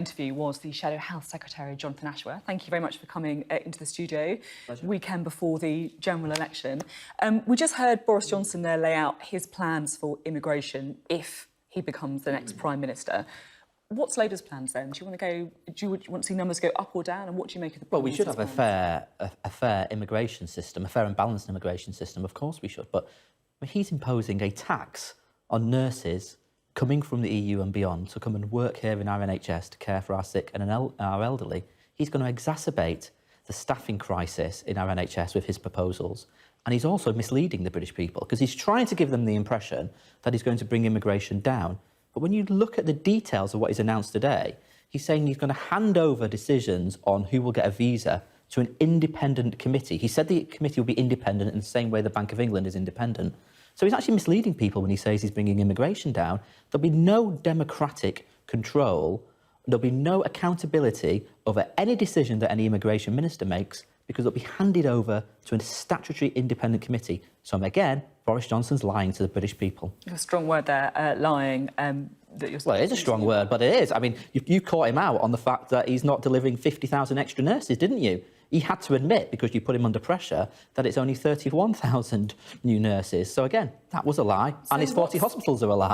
Interview was the Shadow Health Secretary, Jonathan Ashworth. Thank you very much for coming into the studio. Pleasure. Weekend before the general election. We just heard Boris Johnson there lay out his plans for immigration if he becomes the next Prime Minister. What's Labour's plans then? Do you want to see numbers go up or down? And what do you make of the Well, we should have plans? a fair immigration system, a fair and balanced immigration system. Of course we should. But he's imposing a tax on nurses coming from the EU and beyond to come and work here in our NHS to care for our sick and our elderly. He's going to exacerbate the staffing crisis in our NHS with his proposals. And he's also misleading the British people because he's trying to give them the impression that he's going to bring immigration down. But when you look at the details of what he's announced today, he's saying he's going to hand over decisions on who will get a visa to an independent committee. He said the committee will be independent in the same way the Bank of England is independent. So he's actually misleading people when he says he's bringing immigration down. There'll be no democratic control, there'll be no accountability over any decision that any immigration minister makes because it'll be handed over to a statutory independent committee. So again, Boris Johnson's lying to the British people. A strong word there, lying. Well, it is a strong word, but it is. I mean, you caught him out on the fact that he's not delivering 50,000 extra nurses, didn't you? He had to admit, because you put him under pressure, that it's only 31,000 new nurses. So again, that was a lie, and his 40 hospitals are a lie.